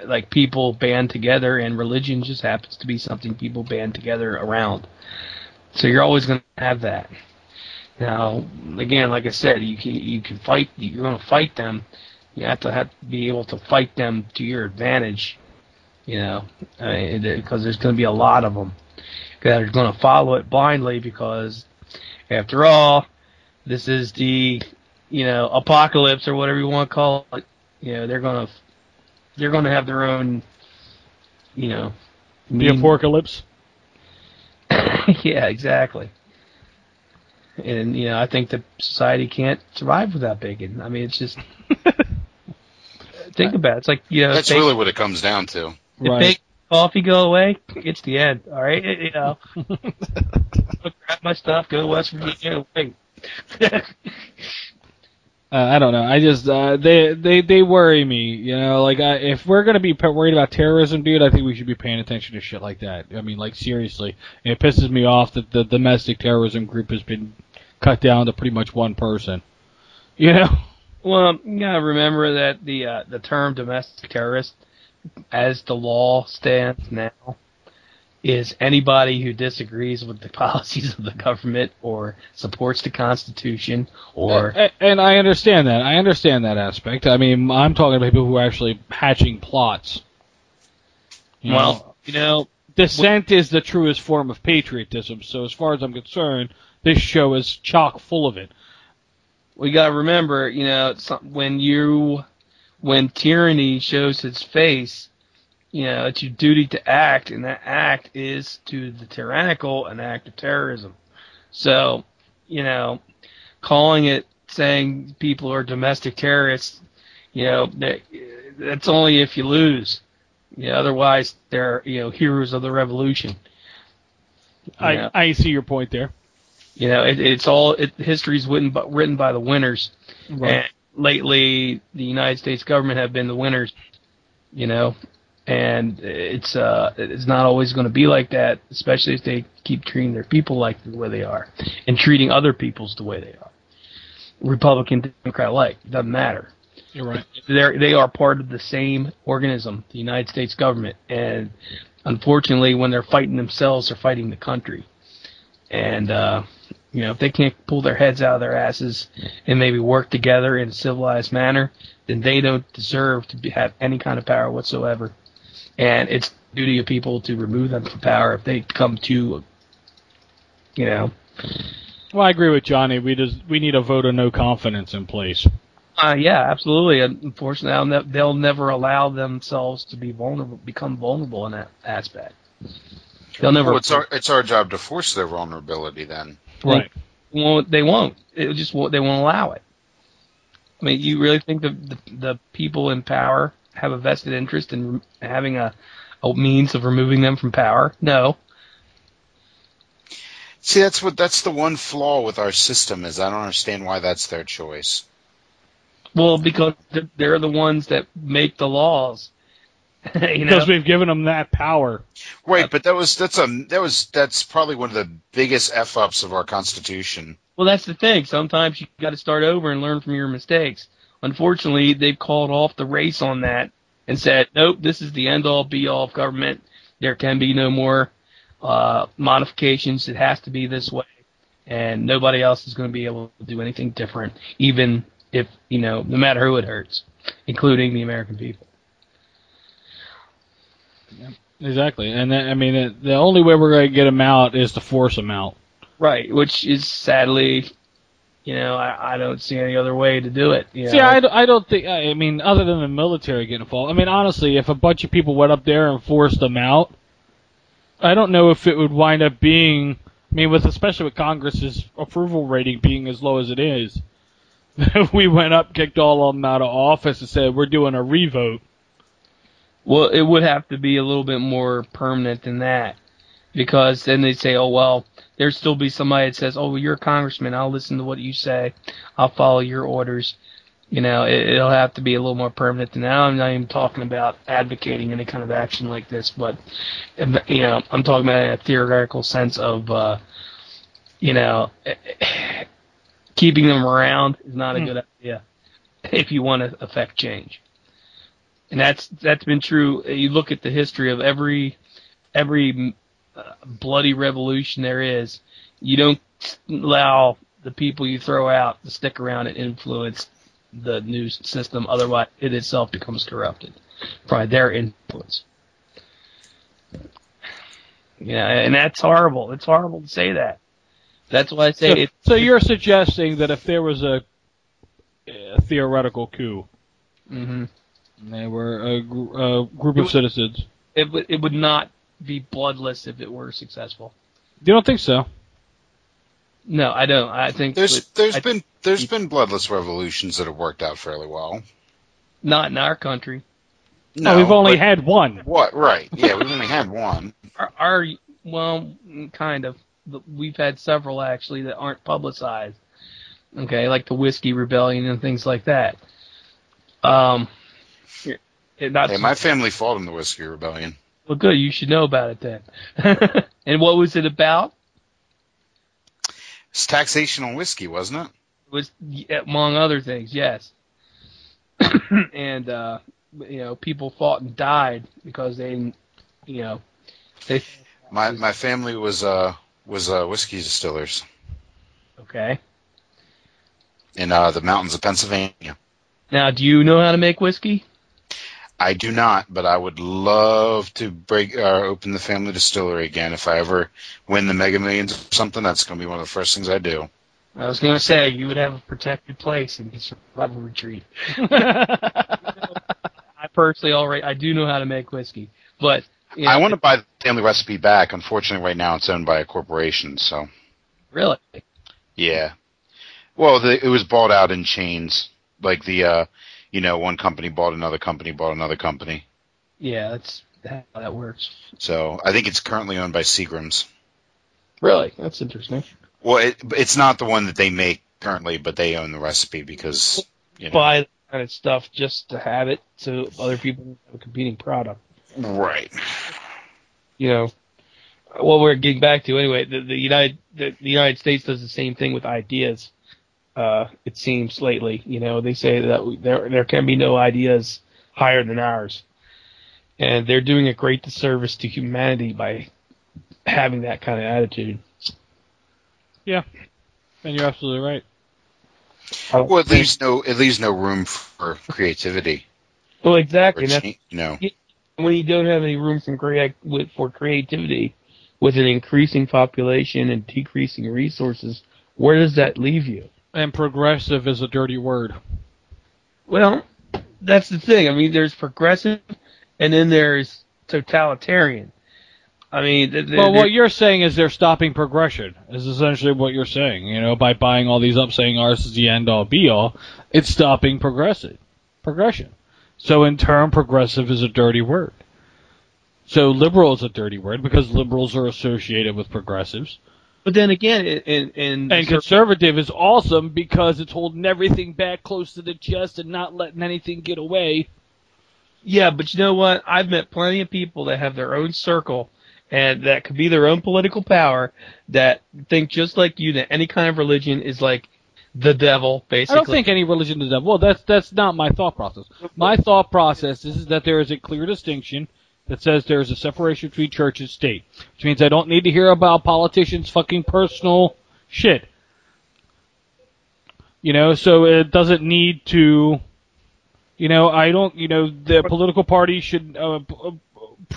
like people band together, and religion just happens to be something people band together around. So you're always going to have that. Now, again, like I said, you can fight. You're going to fight them. You have to be able to fight them to your advantage. Because there's going to be a lot of them that are going to follow it blindly. Because, after all, this is the apocalypse, or whatever you want to call it. They're going to have their own. The apocalypse. Yeah, exactly. And, I think that society can't survive without bacon. I mean, it's just... think about it. It's like, That's bacon, really what it comes down to. if Right. bacon and coffee go away, it's the end, all right? I'll grab my stuff, go to West Virginia, wait. I don't know. I just they worry me. If we're gonna be worried about terrorism, dude, I think we should be paying attention to shit like that. I mean, like, seriously, it pisses me off that the domestic terrorism group has been cut down to pretty much one person. Well, you gotta remember that the term domestic terrorist, as the law stands now, is anybody who disagrees with the policies of the government or supports the Constitution or... And I understand that. I understand that aspect. I mean, I'm talking about people who are actually hatching plots. Dissent is the truest form of patriotism, so as far as I'm concerned, this show is chock full of it. We gotta remember, when tyranny shows its face, it's your duty to act, and that act is to the tyrannical an act of terrorism. So, saying people are domestic terrorists, that's only if you lose. Otherwise, they're, heroes of the revolution. I see your point there. History's written by the winners. Right. And lately, the United States government have been the winners, and it's not always going to be like that, especially if they keep treating their people like the way they are, and treating other peoples the way they are. Republican, Democrat alike, doesn't matter. You're right. They are part of the same organism, the United States government, and unfortunately, when they're fighting themselves, they're fighting the country. And if they can't pull their heads out of their asses and maybe work together in a civilized manner, then they don't deserve to have any kind of power whatsoever. And it's the duty of people to remove them from power if they come to, Well, I agree with Johnny. We need a vote of no confidence in place. Yeah, absolutely. Unfortunately, they'll never allow themselves to become vulnerable in that aspect. They'll never. Well, it's our job to force their vulnerability then. Right. They won't. They won't allow it. I mean, you really think the people in power have a vested interest in having a means of removing them from power? No. See, that's the one flaw with our system is I don't understand why that's their choice. Well, because they're the ones that make the laws. Because we've given them that power. Right, but that's probably one of the biggest f-ups of our Constitution. Well, that's the thing. Sometimes you got to start over and learn from your mistakes. Unfortunately, they've called off the race on that and said, nope, this is the end-all, be-all of government. There can be no more modifications. It has to be this way. And nobody else is going to be able to do anything different, even if, no matter who it hurts, including the American people. Exactly. And the only way we're going to get them out is to force them out. Right, which is sadly, I don't see any other way to do it. See, I don't think, other than the military getting involved, honestly, if a bunch of people went up there and forced them out, I don't know if it would wind up being, especially with Congress's approval rating being as low as it is, if we went up, kicked all of them out of office and said, we're doing a revote. Well, it would have to be a little bit more permanent than that, because then they'd say, oh, well, there'd still be somebody that says, oh, well, you're a congressman, I'll listen to what you say, I'll follow your orders. It'll have to be a little more permanent than that. I'm not even talking about advocating any kind of action like this, but, I'm talking about in a theoretical sense of, keeping them around is not a good idea if you want to affect change. And that's been true. You look at the history of every bloody revolution there is. You don't allow the people you throw out to stick around and influence the news system. Otherwise, it itself becomes corrupted by their influence. Yeah, and that's horrible. It's horrible to say that. That's why I say it. So you're suggesting that if there was a theoretical coup, Mm-hmm. and there were a group of citizens, it would not be bloodless if it were successful. You don't think so? No, I don't. I think There's been bloodless revolutions that have worked out fairly well. not in our country. No, we've only had one. What? Right? Yeah, we've only had one. Well, kind of. We've had several actually that aren't publicized. Okay, like the Whiskey Rebellion and things like that. Hey, my family fought in the Whiskey Rebellion. Well, good. You should know about it then. And what was it about? It's taxation on whiskey, wasn't it? It was, among other things, yes. And people fought and died because they. My family was whiskey distillers. Okay. In the mountains of Pennsylvania. Now, do you know how to make whiskey? I do not, but I would love to open the family distillery again. If I ever win the Mega Millions or something, that's going to be one of the first things I do. I was going to say, you would have a protected place in the survival retreat. I personally I do know how to make whiskey, but I want to buy the family recipe back. Unfortunately, right now it's owned by a corporation. So really, yeah. Well, it was bought out in chains, like one company bought another company. Yeah, that's how that works. So I think it's currently owned by Seagram's. Really, that's interesting. Well, it's not the one that they make currently, but they own the recipe because buy that kind of stuff just to have it, so other people have a competing product. Right. What we're getting back to anyway. The United States does the same thing with ideas. It seems lately, they say that there can be no ideas higher than ours, and they're doing a great disservice to humanity by having that kind of attitude. Yeah, and you're absolutely right. Well, it leaves no room for creativity. Well, exactly. When you don't have any room for creativity, with an increasing population and decreasing resources, where does that leave you? And progressive is a dirty word. Well, that's the thing. I mean, there's progressive, and then there's totalitarian. I mean, what you're saying is they're stopping progression. Is essentially what you're saying. By buying all these up, saying ours is the end all be all, it's stopping progression. So in turn, progressive is a dirty word. So liberal is a dirty word because liberals are associated with progressives. But then again, and conservative is awesome because it's holding everything back close to the chest and not letting anything get away. Yeah, but you know what? I've met plenty of people that have their own circle and that could be their own political power that think just like you that any kind of religion is like the devil, basically. I don't think any religion is the devil. Well, that's not my thought process. My thought process is that there is a clear distinction that says there is a separation between church and state, which means I don't need to hear about politicians' fucking personal shit. So it doesn't need to, the political party should,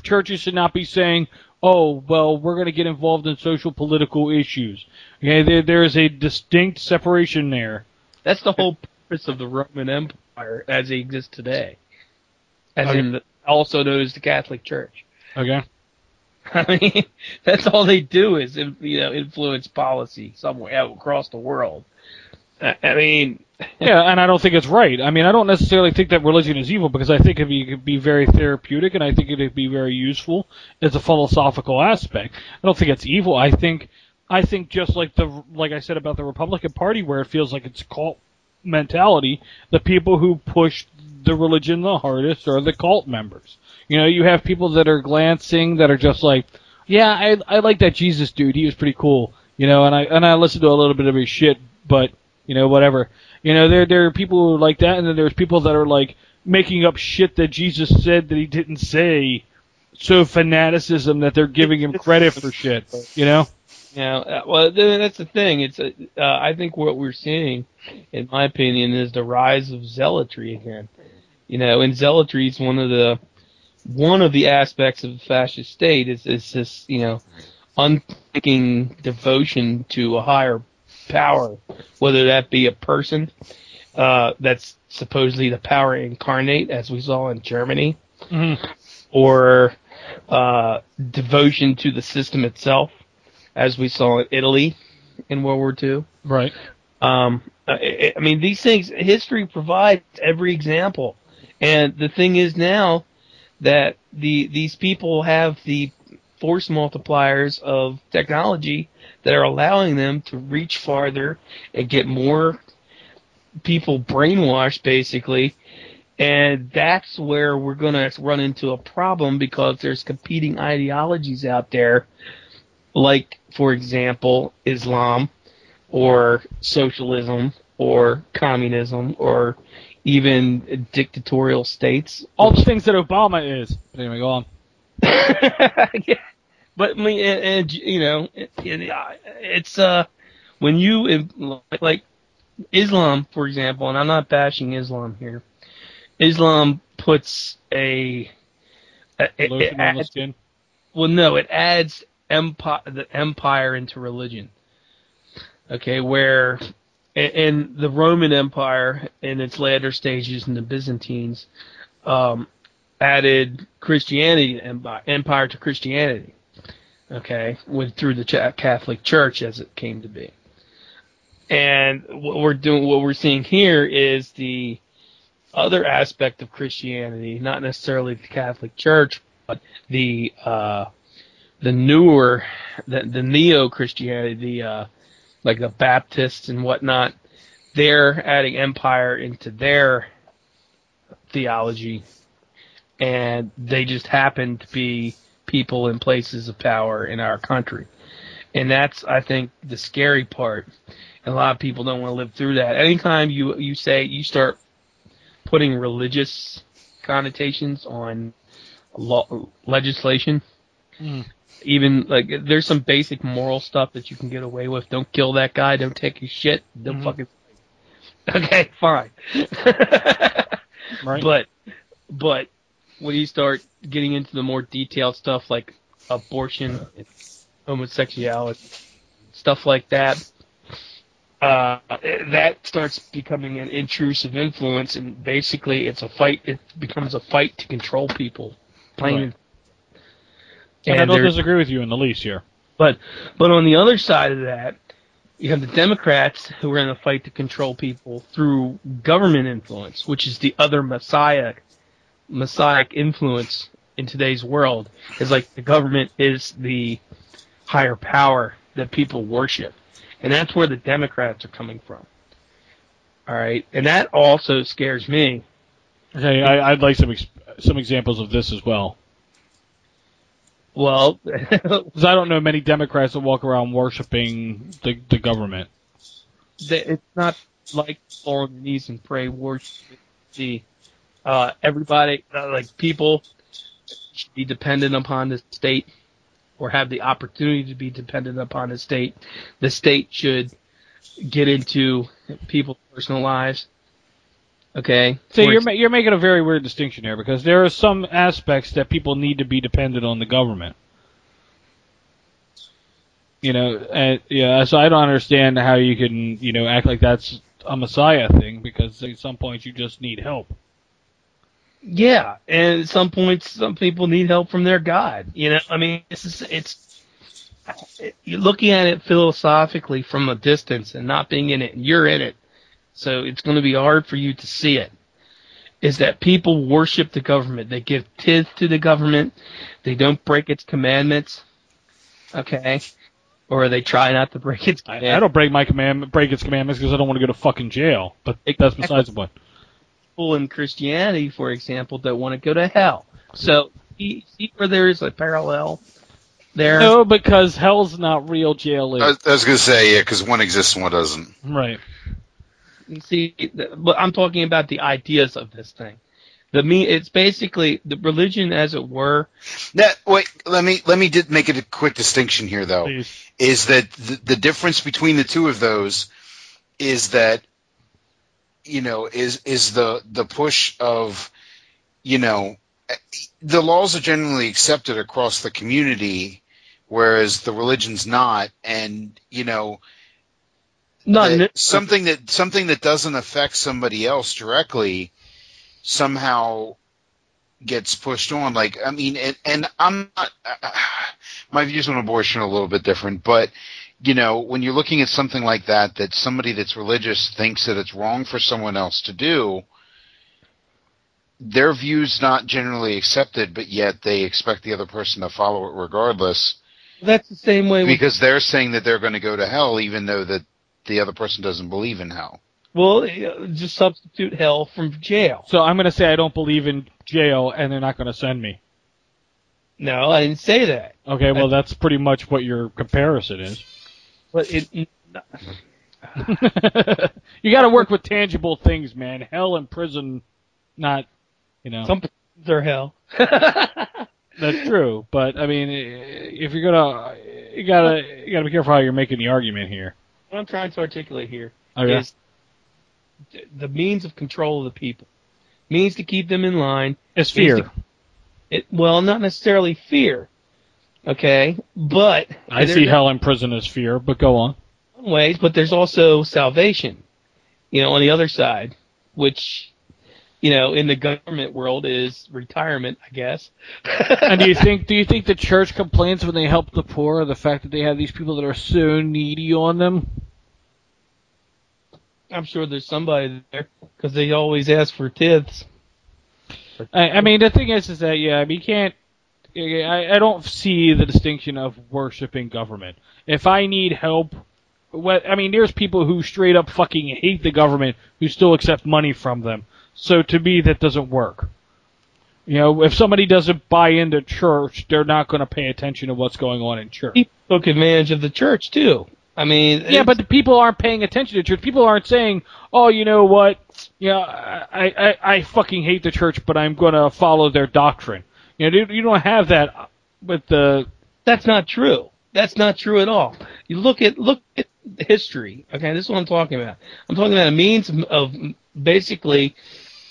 churches should not be saying, oh, well, we're going to get involved in social political issues. Okay, there is a distinct separation there. That's the whole purpose of the Roman Empire as it exists today. Also known as the Catholic Church. Okay. I mean, that's all they do is influence policy somewhere across the world. I mean, yeah, and I don't think it's right. I mean, I don't necessarily think that religion is evil because I think it could be very therapeutic and I think it could be very useful as a philosophical aspect. I don't think it's evil. I think just like I said about the Republican Party, where it feels like it's a cult mentality, the people who push the religion the hardest are the cult members. You have people that are glancing, that are just like, yeah, I like that Jesus dude. He was pretty cool. And I listened to a little bit of his shit, but Whatever. There are people who are like that, and then there's people that are like making up shit that Jesus said that he didn't say. So fanaticism that they're giving him credit for shit. Well, that's the thing. I think what we're seeing, in my opinion, is the rise of zealotry again. And zealotry is one of the aspects of the fascist state is this, unthinking devotion to a higher power, whether that be a person that's supposedly the power incarnate, as we saw in Germany, or devotion to the system itself, as we saw in Italy in World War II. Right. I mean, these things, history provides every example. And the thing is now that these people have the force multipliers of technology that are allowing them to reach farther and get more people brainwashed, basically. And that's where we're going to run into a problem, because there's competing ideologies out there, like, for example, Islam or socialism or communism or even dictatorial states. All the things that Obama is. But anyway, go on. Yeah. But I mean, it's when you like Islam, for example, and I'm not bashing Islam here. Islam puts Lotion on the skin. Well, no, it adds the empire into religion. Okay, where in the Roman Empire in its later stages, and the Byzantines added Christianity, empire to Christianity. Okay, through the Catholic Church as it came to be. And what we're seeing here is the other aspect of Christianity, not necessarily the Catholic Church, but the newer, the neo-Christianity, like the Baptists and whatnot. They're adding empire into their theology, and they just happen to be people in places of power in our country. And that's, I think, the scary part. And a lot of people don't want to live through that. Anytime you start putting religious connotations on legislation, even like there's some basic moral stuff that you can get away with. Don't kill that guy. Don't take his shit. Don't fucking. Okay, fine. Right. But when you start getting into the more detailed stuff like abortion, homosexuality, stuff like that, that starts becoming an intrusive influence, and basically it's a fight. It becomes a fight to control people. Plain. And I don't disagree with you in the least here. But on the other side of that, you have the Democrats who are in a fight to control people through government influence, which is the other messianic influence in today's world. Is like the government is the higher power that people worship. And that's where the Democrats are coming from. All right? And that also scares me. Okay, I'd like some examples of this as well. Well, because I don't know many Democrats that walk around worshiping the government. It's not like fall on your knees and pray, worship. Everybody, like people, should be dependent upon the state, or have the opportunity to be dependent upon the state. The state should get into people's personal lives. Okay. So you're making a very weird distinction here, because there are some aspects that people need to be dependent on the government. So I don't understand how you can, act like that's a Messiah thing, because at some point you just need help. Yeah, and at some points, some people need help from their God. I mean, you're looking at it philosophically from a distance and not being in it, and you're in it. So it's going to be hard for you to see it. Is that people worship the government. They give tithe to the government. They don't break its commandments. Okay? Or they try not to break its commandments. I don't break its commandments because I don't want to go to fucking jail. But that's besides the point. People in Christianity, for example, that want to go to hell. So, see where there is a parallel there? No, because hell's not real, jail is. I was going to say, yeah, because one exists and one doesn't. Right. see, but I'm talking about the ideas of this thing. It's basically the religion, as it were. Wait, let me make it a quick distinction here, though. Please. Is that the difference between the two of those is that, is the push of, the laws are generally accepted across the community, whereas the religion's not, and something that doesn't affect somebody else directly somehow gets pushed on. Like, I mean, and I'm not. My views on abortion are a little bit different, but when you're looking at something like that somebody that's religious thinks that it's wrong for someone else to do, their view's not generally accepted, but yet they expect the other person to follow it regardless. That's the same way because they're saying that they're going to go to hell, even though that the other person doesn't believe in hell. Well, just substitute hell from jail. So I'm going to say I don't believe in jail, and they're not going to send me. No, I didn't say that. Okay, well, that's pretty much what your comparison is. But you got to work with tangible things, man. Hell and prison, not, Some places are hell. That's true, but I mean, if you're gonna, you gotta be careful how you're making the argument here. What I'm trying to articulate here is the means of control of the people, means to keep them in line. Is fear. Well, not necessarily fear. Okay, but I see hell and prison as fear. But go on. In ways, but there's also salvation. On the other side, which. In the government world is retirement, I guess. And do you think the church complains when they help the poor, the fact that they have these people that are so needy on them? I'm sure there's somebody there, because they always ask for tithes. I mean, the thing is that, you can't, I don't see the distinction of worshiping government. If I need help, there's people who straight up fucking hate the government who still accept money from them. So to me, that doesn't work. If somebody doesn't buy into church, they're not going to pay attention to what's going on in church. People took advantage of the church, too. I mean... Yeah, but the people aren't paying attention to church. People aren't saying, oh, you know what, I fucking hate the church, but I'm going to follow their doctrine. You don't have that with the... That's not true. That's not true at all. You look at history. Okay, this is what I'm talking about. I'm talking about a means of basically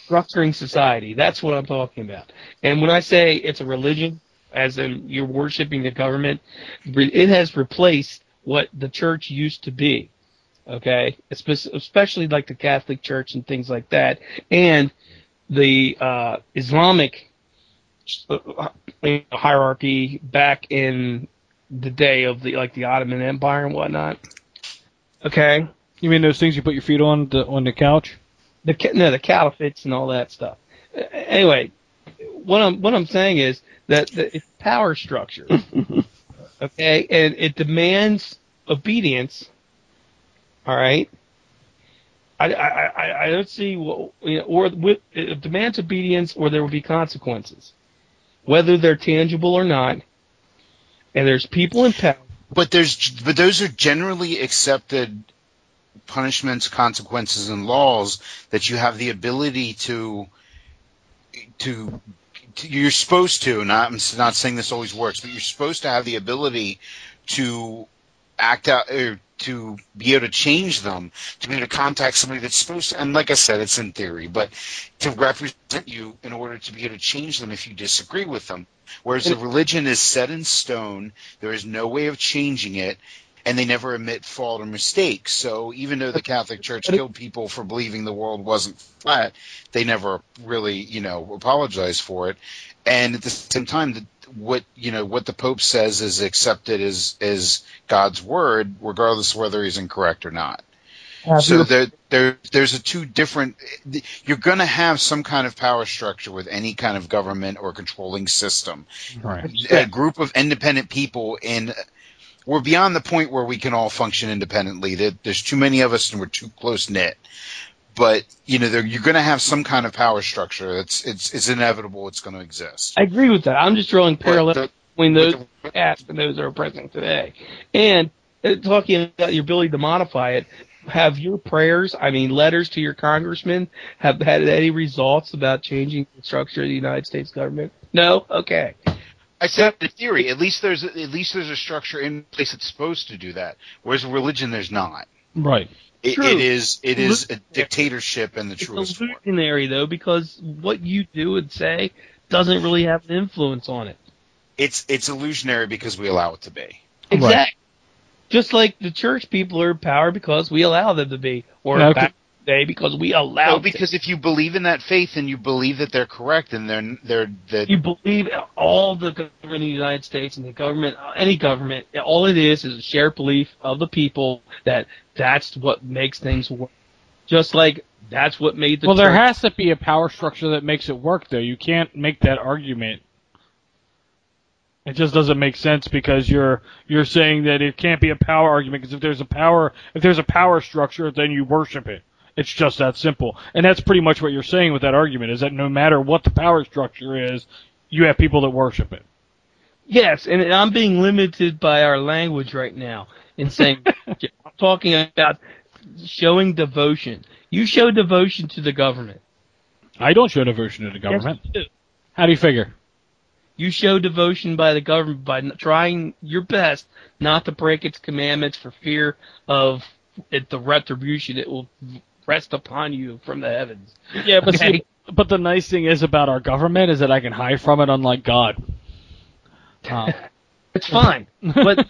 structuring society. That's what I'm talking about. And when I say it's a religion, as in you're worshiping the government, it has replaced what the church used to be. Okay, especially like the Catholic Church and things like that, and the Islamic hierarchy back in the day of the Ottoman Empire and whatnot. Okay. You mean those things you put your feet on the couch? The caliphates and all that stuff. Anyway, what I'm saying is that it's power structure. Okay, and it demands obedience. All right. I don't see it demands obedience, or there will be consequences, whether they're tangible or not. And there's people in power. But those are generally accepted punishments, consequences, and laws that you have the ability to you're supposed to. I'm not saying this always works, but you're supposed to have the ability to act out or to be able to change them, to be able to contact somebody that's supposed to, and like I said, it's in theory, but to represent you in order to be able to change them if you disagree with them. Whereas the religion is set in stone, there is no way of changing it, and they never admit fault or mistakes. So even though the Catholic Church killed people for believing the world wasn't flat, they never really, apologized for it. And at the same time, what the Pope says is accepted as God's word, regardless of whether he's incorrect or not. So there's a two different. You're going to have some kind of power structure with any kind of government or controlling system. Right. A group of independent people we're beyond the point where we can all function independently. There's too many of us and we're too close knit. But you're going to have some kind of power structure. It's inevitable. It's going to exist. I agree with that. I'm just drawing parallels between those past and those that are present today. And talking about your ability to modify it, have your prayers, letters to your congressman, have had any results about changing the structure of the United States government? No? Okay. I said in theory, at least there's a structure in place that's supposed to do that. Whereas religion, there's not. Right. It True. is a dictatorship in the truest It's form. illusionary, though, because what you do and say doesn't really have an influence on it. It's illusionary because we allow it to be. Exactly. Right. Just like the church people are in power because we allow them to be, or Okay. back in the day because we allow. No, because if you believe in that faith and you believe that they're correct and they're You believe all the government in the United States and the government, any government, all it is a shared belief of the people that that's what makes things work. Just like that's what made the Well, church. there has to be a power structure that makes it work, though. You can't make that argument. It just doesn't make sense because you're saying that it can't be a power argument because if there's a power structure, then you worship it. It's just that simple. And that's pretty much what you're saying with that argument, is that no matter what the power structure is, you have people that worship it. Yes, and I'm being limited by our language right now in saying I'm talking about showing devotion. You show devotion to the government. I don't show devotion to the government. Yes, you do. How do you figure? You show devotion by the government by trying your best not to break its commandments for fear of the retribution it will rest upon you from the heavens. Yeah, but Okay? see, but the nice thing is about our government is that I can hide from it, unlike God. It's fine, but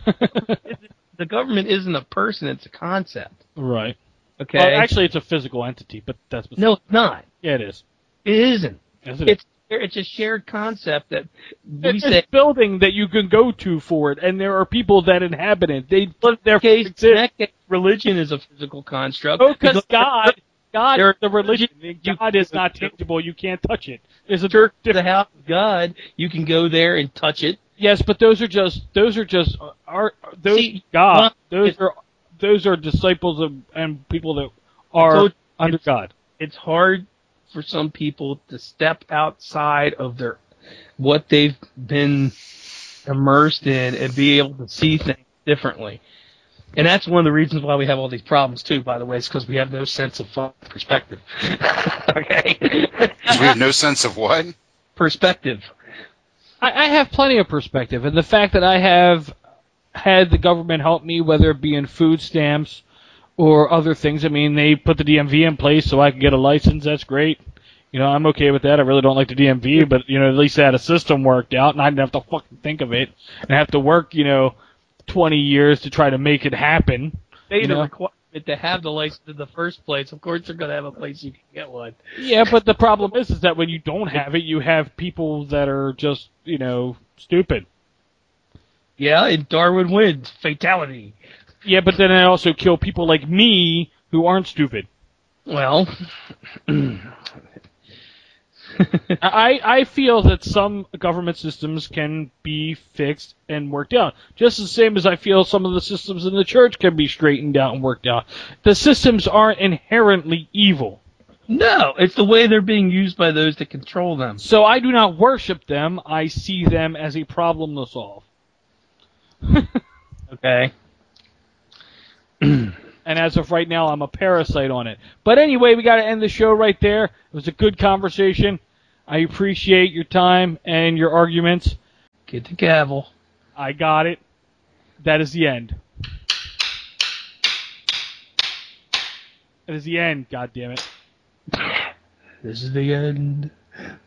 the government isn't a person; it's a concept. Right. Okay. Well, actually, it's a physical entity, but that's No, it's not. Yeah, it is. It isn't. Yes, it is. It's a shared concept that we It's say. a building that you can go to for it, and there are people that inhabit it. They live there. In that case, religion is a physical construct. Oh, because God, the religion, you- God is not tangible. You can't touch it. There's a church, the house of God. You can go there and touch it. Yes, but those are just See, God. well, Those are disciples and people that are under God. It's hard for some people to step outside of what they've been immersed in and be able to see things differently. And that's one of the reasons why we have all these problems too, by the way, is because we have no sense of perspective. Okay? Because we have no sense of what? Perspective. I have plenty of perspective, and the fact that I have had the government help me, whether it be in food stamps or other things. I mean, they put the DMV in place so I can get a license. That's great. You know, I'm okay with that. I really don't like the DMV, but, you know, at least I had a system worked out, and I didn't have to fucking think of it and have to work, 20 years to try to make it happen. They don't require it to have the license in the first place. Of course they're going to have a place you can get one. Yeah, but the problem is that when you don't have it, you have people that are just, stupid. Yeah, and Darwin wins. Fatality. Yeah, but then I also kill people like me who aren't stupid. Well, I feel that some government systems can be fixed and worked out. Just the same as I feel some of the systems in the church can be straightened out and worked out. The systems aren't inherently evil. no, it's the way they're being used by those that control them. So I do not worship them. I see them as a problem to solve. Okay. And as of right now, I'm a parasite on it. But anyway, we got to end the show right there. It was a good conversation. I appreciate your time and your arguments. Get the gavel. I got it. That is the end. That is the end, goddammit. This is the end.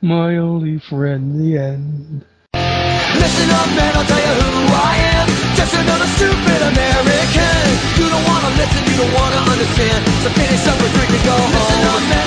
My only friend, the end. Listen up, man, I'll tell you who I am. Just another stupid American. You don't wanna listen, you don't wanna understand. So finish up a drink and go home. Listen up, man.